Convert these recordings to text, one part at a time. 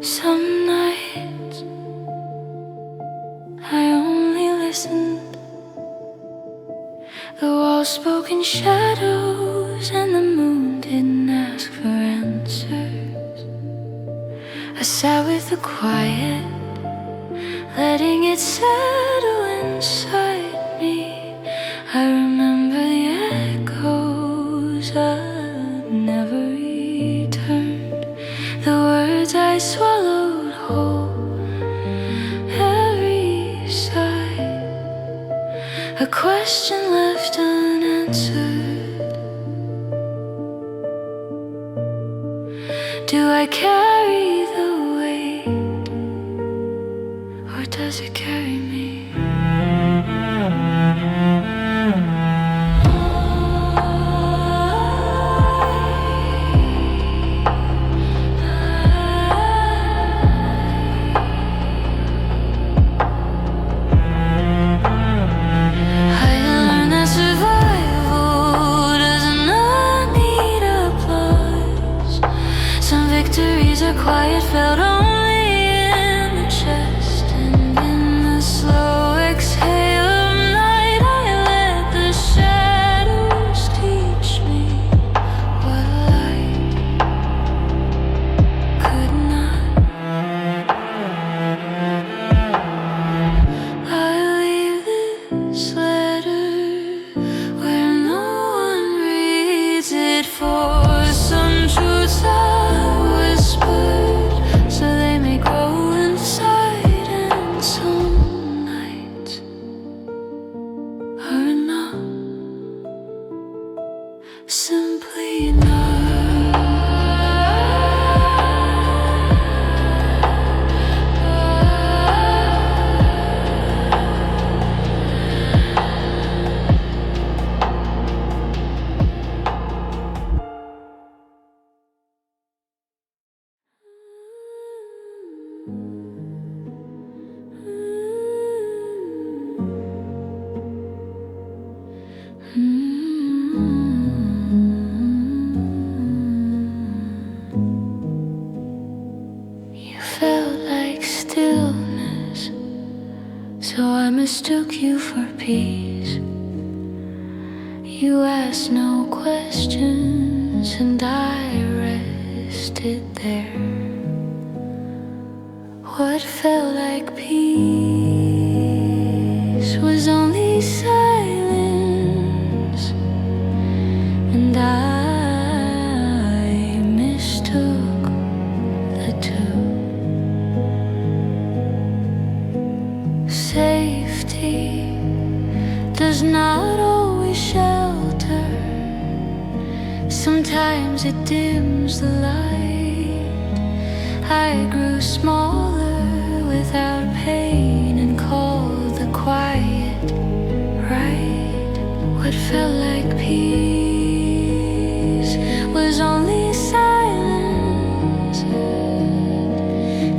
Some nights I only listened. The walls spoke in shadows, and the moon didn't ask for answers. I sat with the quiet, letting it settle inside me. I remember the echoes that never returned, the words I swallowed whole, every sigh, a question left unanswered. Do I carry the weight, or does it carry me? Victories are quiet, felt only in the chest. And in the slow exhale of night, I let the shadows teach me what light could not. I leave this letter where no one reads it, for some truths so they may grow inside, and some nights are enough, simply enough. You felt like stillness, so I mistook you for peace. You asked no questions, and I rested there. What felt like peace was only silence, and I mistook the two. Safety does not always shelter. Sometimes it dims the light. I grew smaller without pain and called the quiet right. What felt like peace was only silence,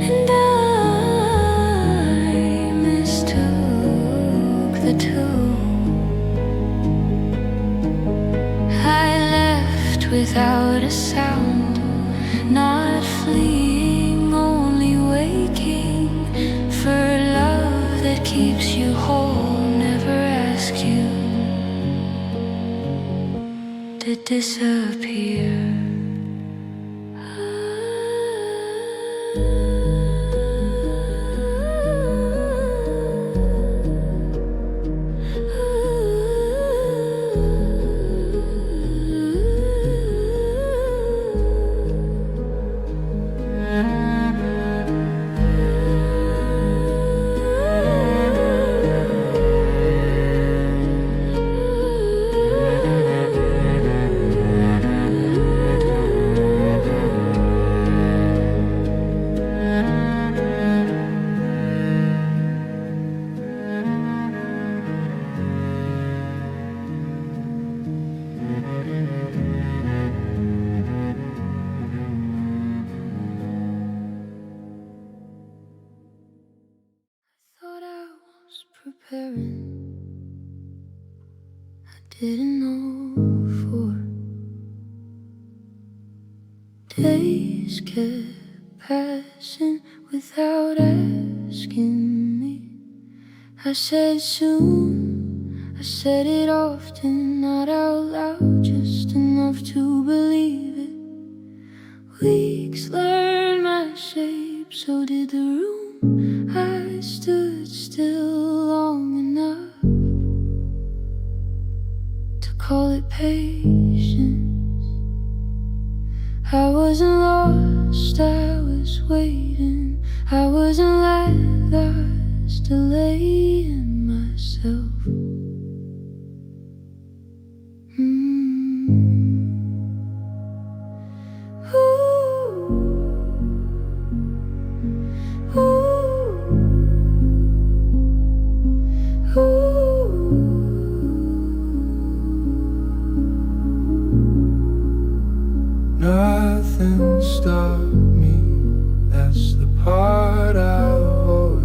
and I mistook the two. I left without a sound, not fleeing, only waking for love that keeps you whole. Never ask you to disappear. preparing. I didn't know for. Days kept passing without asking me. I said soon, I said it often, not out loud, just enough to believe it. Weeks learned my shape, so did the room. I stood still long enough to call it patience. I wasn't lost, I was waiting. I wasn't like I was delaying myself. Nothing stopped me, that's the part I avoid.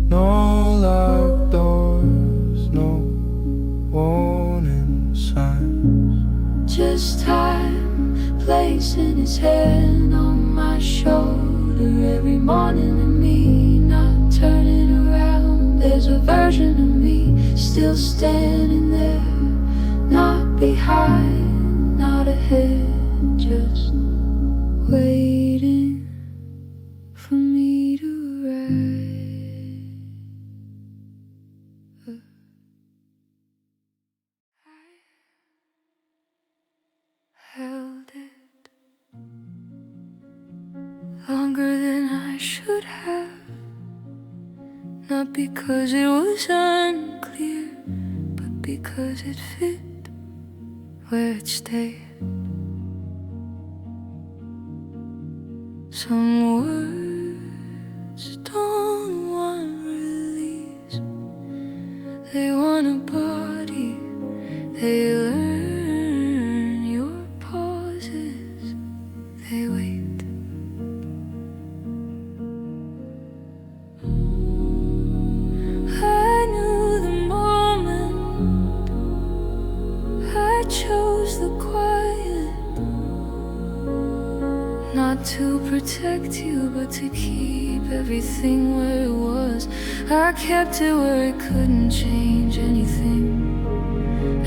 No locked doors, no warning signs. Just time, placing his hand on my shoulder every morning, and me not turning around. There's a version of me still standing there, not behind, not ahead, just waiting for me to arrive. I held it longer than I should have, not because it was unclear, but because it fit where it stayed. Some words don't want release, they want a body, they learn your pauses, they wait. I knew the moment I chose the quiet, not to protect you, but to keep everything where it was. I kept it where it couldn't change anything.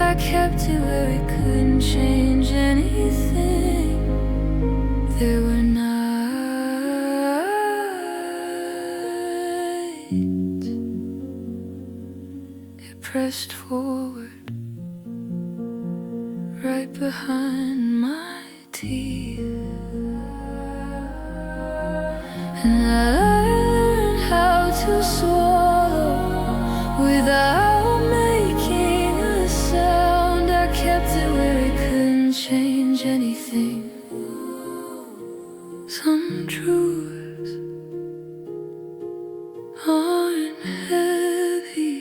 I kept it where it couldn't change anything. There were nights it pressed forward, right behind my teeth. And I learned how to swallow without making a sound. I kept it where it couldn't change anything. Some truths aren't heavy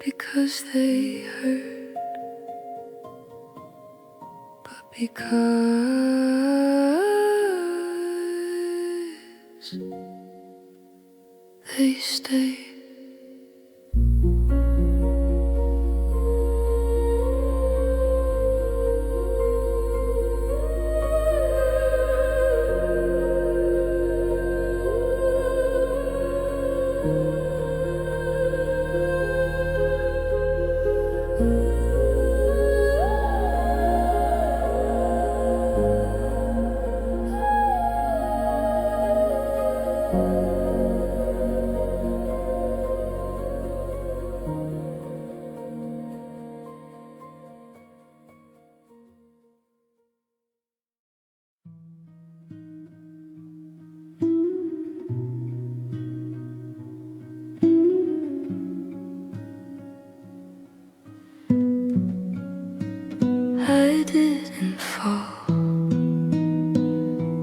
because they hurt, but because they stay. I didn't fall,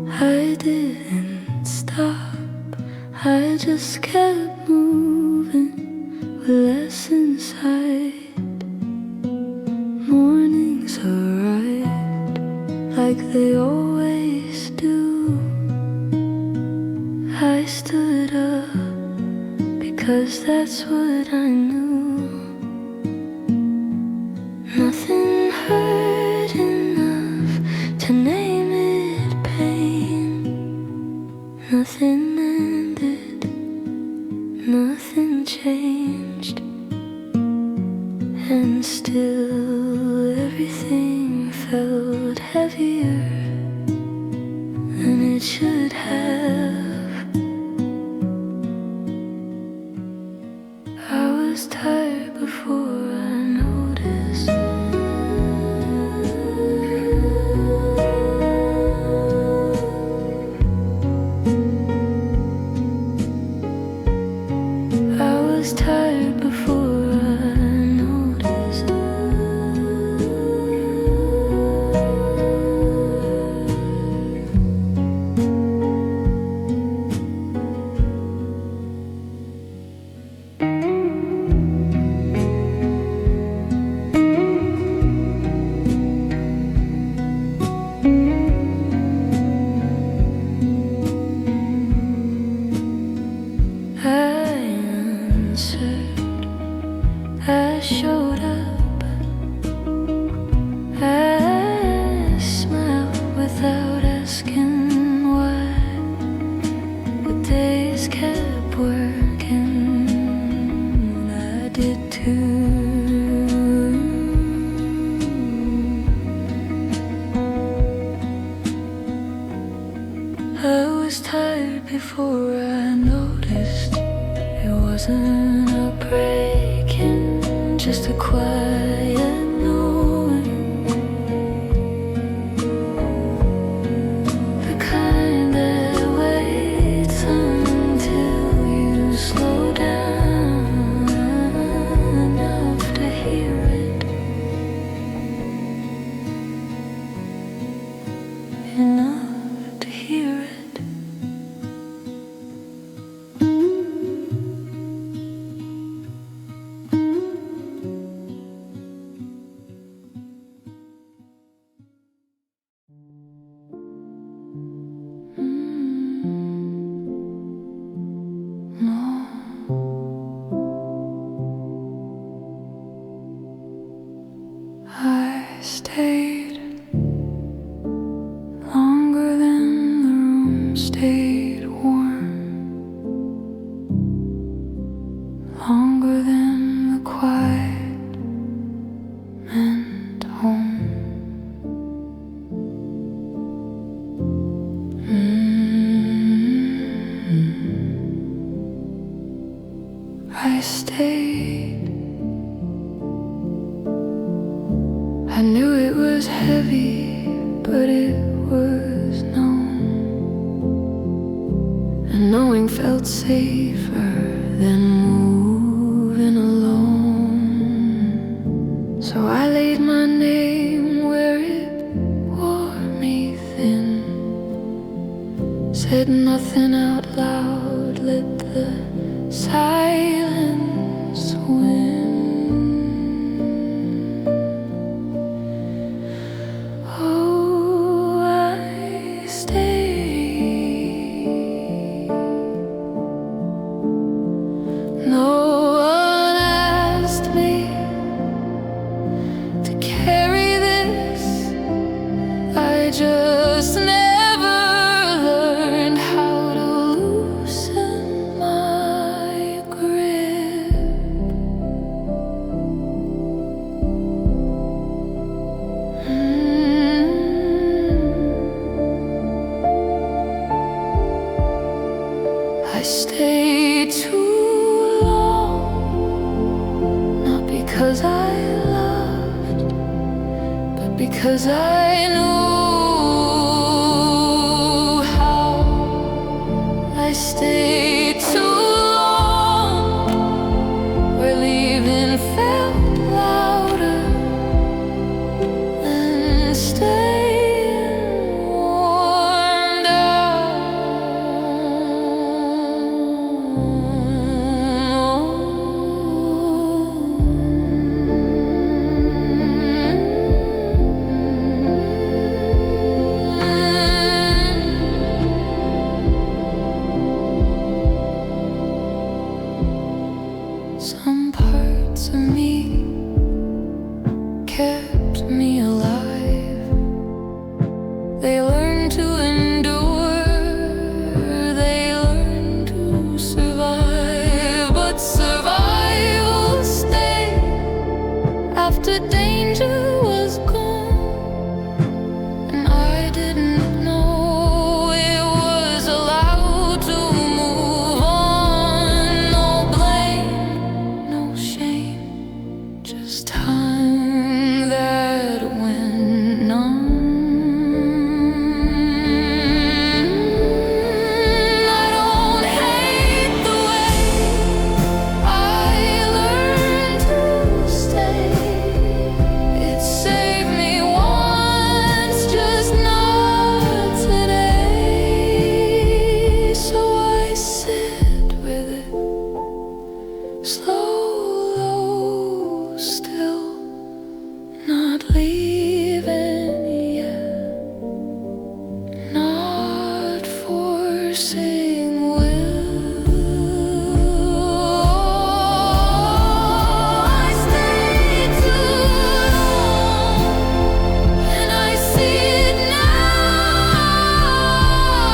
I didn't stop, I just kept moving with less inside. Mornings arrived like they always do. I stood up because that's what I knew. Nothing ended, nothing changed, and still everything felt heavier than it should have. I was tired before I noticed. I was tired before I noticed. I answered, I showed up, I smiled without asking why. The days kept working, and I did too. I was tired before I noticed. It wasn't a breaking, just a quiet knowing. The kind that waits until you slow down enough to hear it. Enough to hear it. No. I stayed longer than the room stayed warm, longer than the quiet meant home. I stayed. I knew it was heavy, but it was known, and knowing felt safer than moving alone. So I laid my name where it wore me thin, said nothing out loud, let the silence win. Oh, I stayed. No one asked me to carry this. I just never learned how to loosen my grip. I stayed too long, not because I loved, but because I knew how. I stayed too long, where leaving felt louder than staying worn down. piercing will. I stayed too long, and I see it now.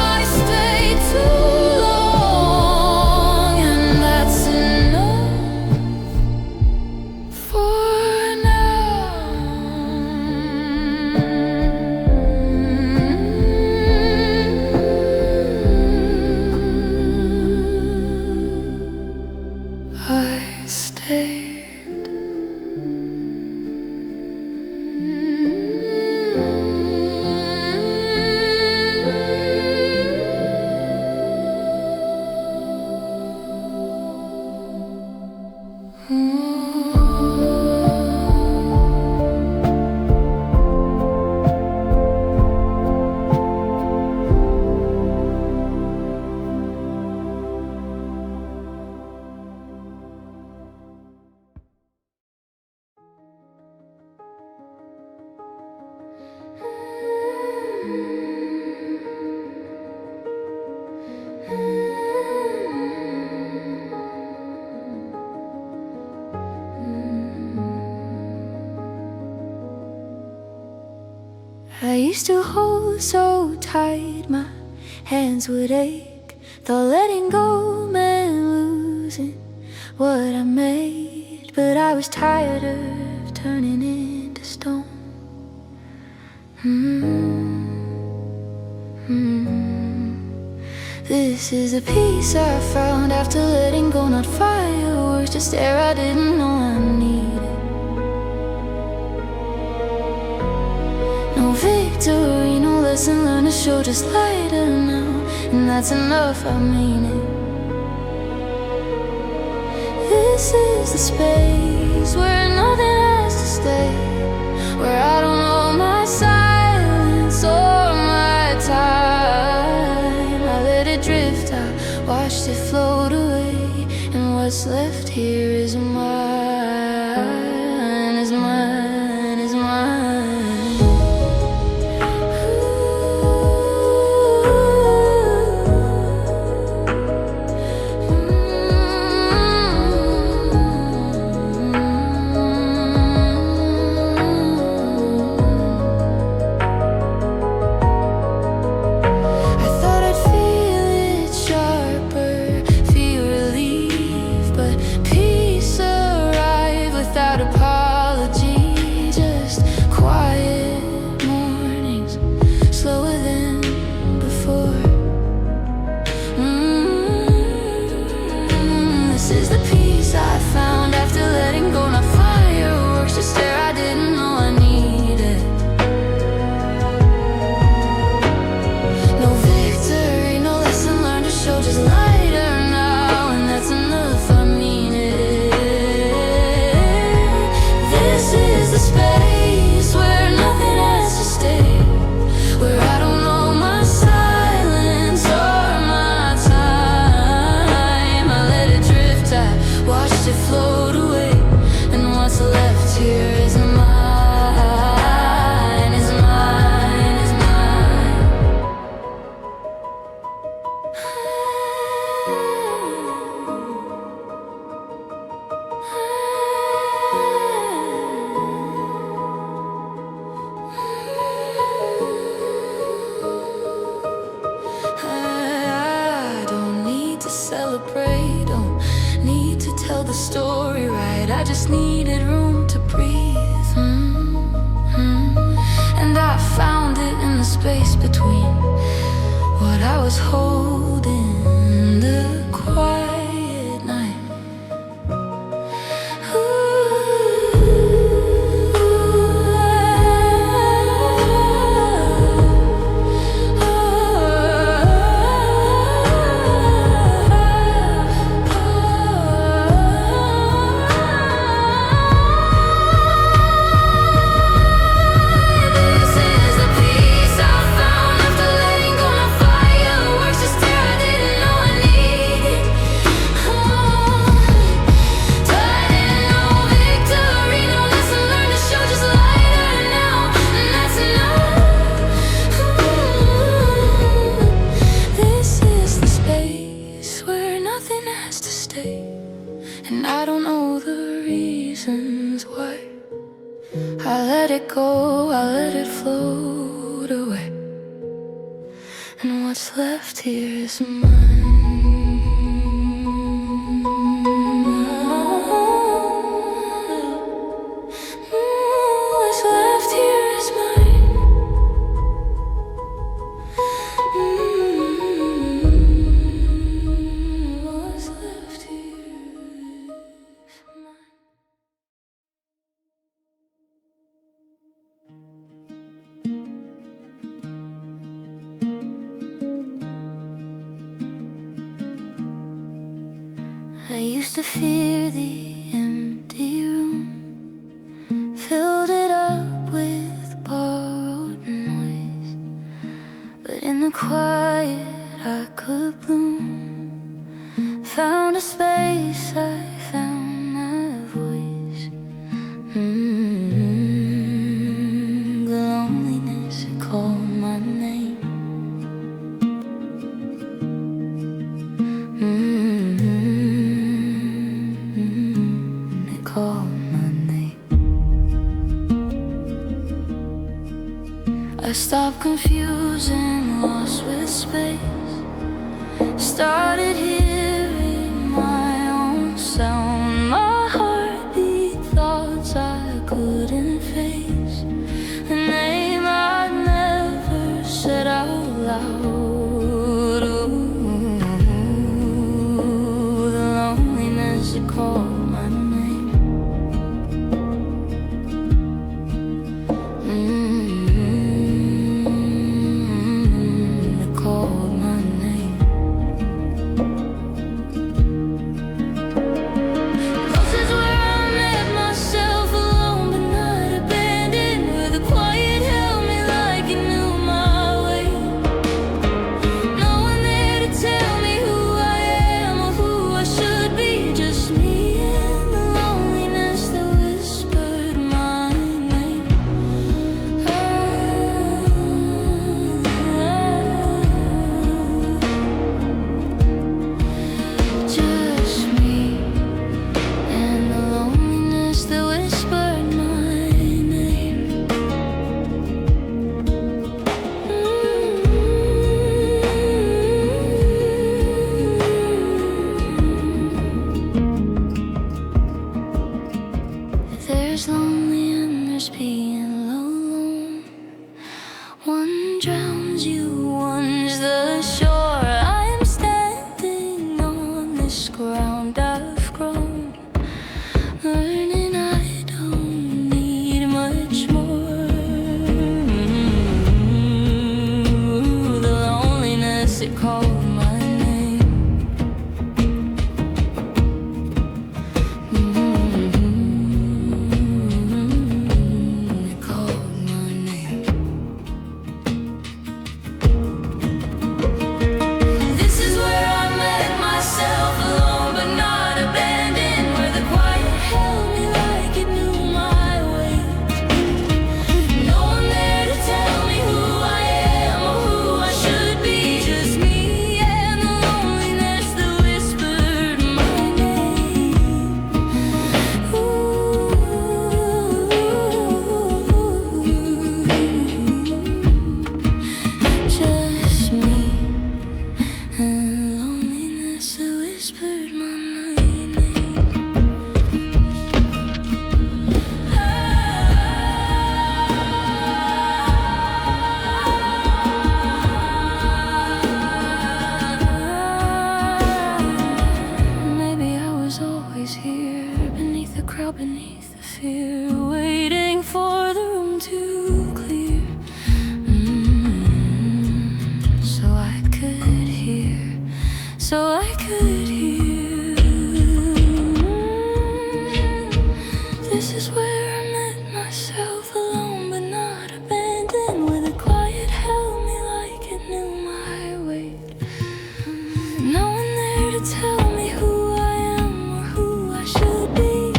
I stayed too long, and that's enough for now. I stayed. I used to hold so tight, my hands would ache. Thought letting go meant losing what I made, but I was tired of turning into stone. This is a peace I found after letting go, not fireworks, just air I didn't know I needed. No victory, no lesson learned to show, just lighter now, and that's enough, I mean it. This is the space where nothing has to stay, where I don't know my silence or my time. I let it drift out, watched it float away, and what's left here is mine, is mine, is mine. Celebrate, don't need to tell the story right, I just needed room to breathe. And I found it in the space between what I was holding, the quiet night. This is the peace I found after letting go, my fireworks just tear stay. And I don't know the reasons why. I let it go, I let it float away. And what's left here is mine. What's left here is mine. What's left here is mine. I used to fear the empty room, filled it up with borrowed noise. But in the quiet I could bloom, found a space, I found my voice. The loneliness, it called my name. It called my name. I stopped confusing, lost with space. Started hearing my own sound, my heartbeat, thoughts I couldn't face, a name I'd never said out loud. Ooh, the loneliness, it called my name. It called my name. This is where I met myself, alone but not abandoned, where the quiet held me like it knew my way. No one there to tell me who I am or who I should be, just me and the loneliness that whispered my name. Just me and the loneliness that whispered my name. There's lonely and there's being alone. One drowns you, one's the shore. I am standing on this ground I've grown, learning I don't need much more. The loneliness, it called my name. It called my name. This is where I met myself, alone but not abandoned, where the quiet held me like it knew my way. No one there to tell me who I am or who I should be, just me and the loneliness that whispered my name. Just me and the loneliness that whispered my name. Maybe I was always here, beneath the crowd, beneath the fear, waiting for the room to clear. So I could hear, so I could hear. This is where I met myself, alone but not abandoned, where the quiet held me like it knew my weight. No one there to tell me who I am or who I should be.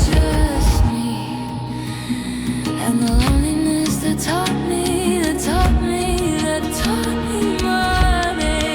Just me and the loneliness that taught me, that taught me, that taught me my name.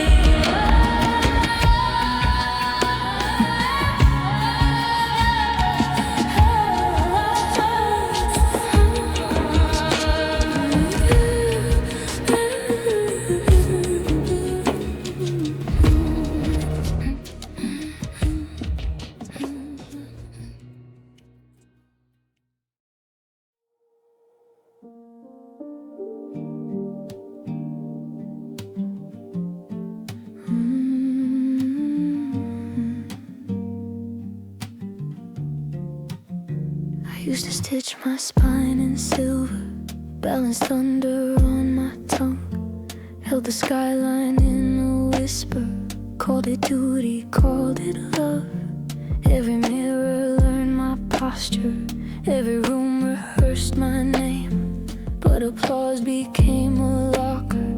Used to stitch my spine in silver, balanced thunder on my tongue, held the skyline in a whisper, called it duty, called it love. Every mirror learned my posture, every room rehearsed my name. But applause became a locker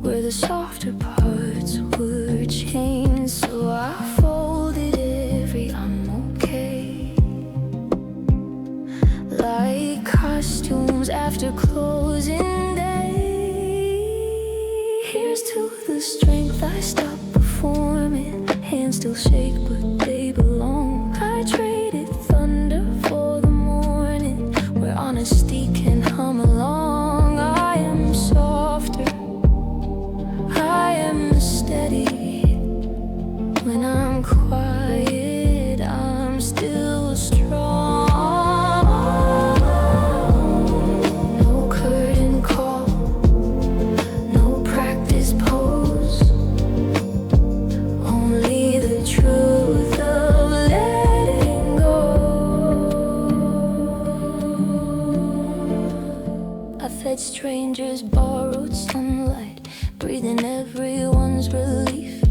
where the softer parts were chained. So I folded every I'm okay, like costumes after closing day. Here's to the strength I stopped performing. Hands still shake, but they belong. I traded thunder for the morning, where honesty can hum along. I am softer, I am steady. When I'm quiet, I'm still strong. No curtain call, no practice pose, only the truth of letting go. I fed strangers borrowed sunlight, breathing everyone's relief.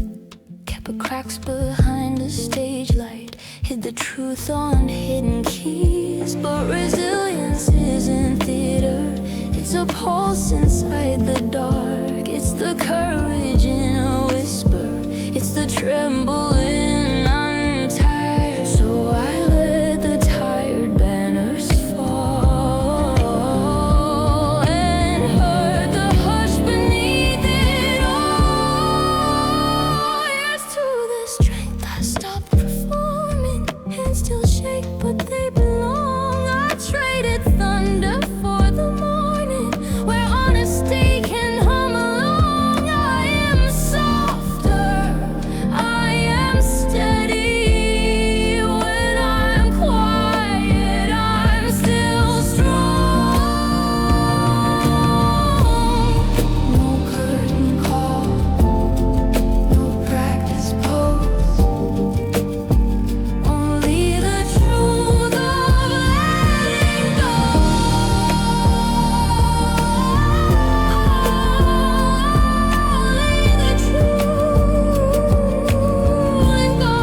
Kept cracks behind the stage light, hid the truth on hidden keys. But resilience isn't theater, it's a pulse inside the dark. It's the courage in a whisper, it's the tremble in I'm tired. So I let the tired banners fall and heard the hush beneath it all. Here's to the strength I stopped performing. Hands still shake, but they belong. I traded thunder for the morning, where honesty can hum along. I am softer, I am steady. When I'm quiet, I'm still strong. No curtain call, no practice pose, only the truth of letting go. Only the truth, let go.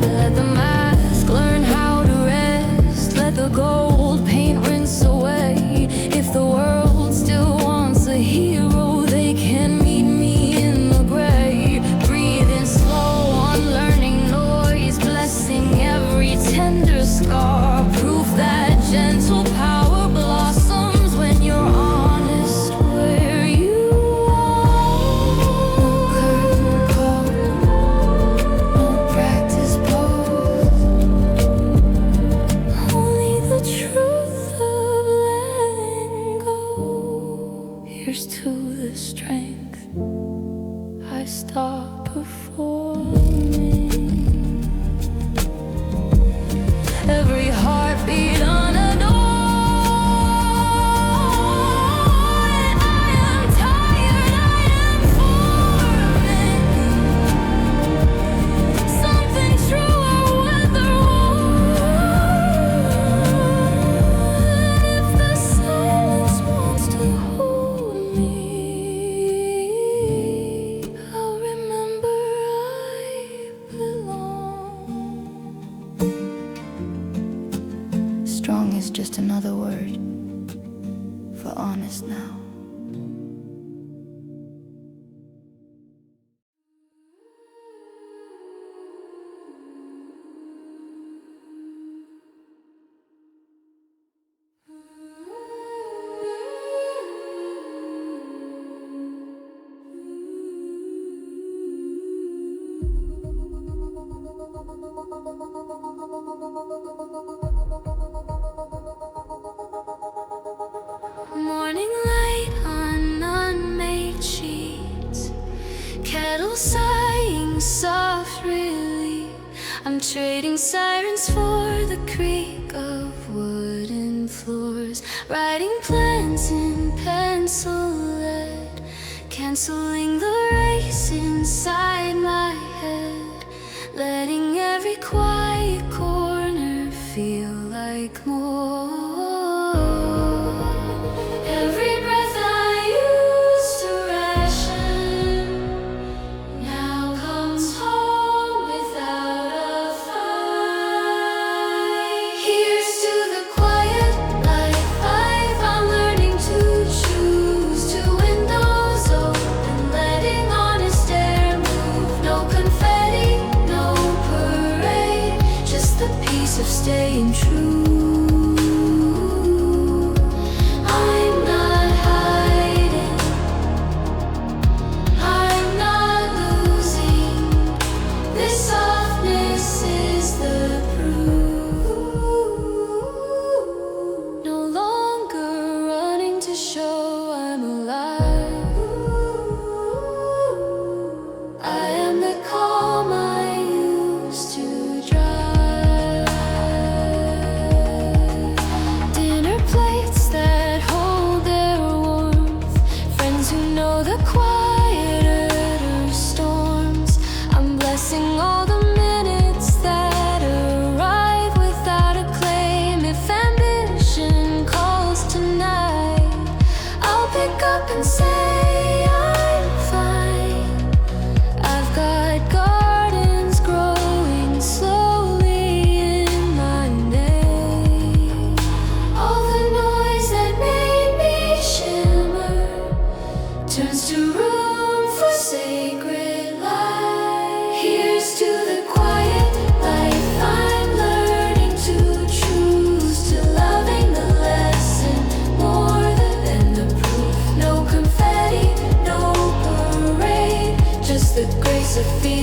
Let the mask learn how to rest, let the gold paint rinse away. If the world still wants a hero, they can meet me in the gray. Breathing slow, unlearning noise, blessing every tender scar. Proof that gentle power blossoms when you're honest where you are. No curtain call, no practice pose, only the truth of letting go. Here's to the strength I stopped performing. Every heartbeat unadored. I am tired, I am forming something truer when the if the silence wants to hold me, I'll remember I belong. Strong is just another word for honest now. Morning light on unmade sheets, kettle sighing soft relief. I'm trading sirens for the creak of wooden floors, writing plans in pencil lead, canceling the race inside my head, letting every quiet corner feel like more. true. I'm not hiding, I'm not losing. This softness is the proof. No longer running to show I'm alive. I am the calm I used to drive. Dinner plates that hold their warmth, friends who know the quieter storms. I'm blessing all the minutes that arrive without a claim. If ambition calls tonight, I'll pick up and say I'm fine. I've got gardens growing slowly in my name. All the noise that made me shimmer turns to room for sacred light. Here's to the quiet life I'm learning to choose, to loving the lesson more than the proof. No confetti, no parade, just the grace of feeling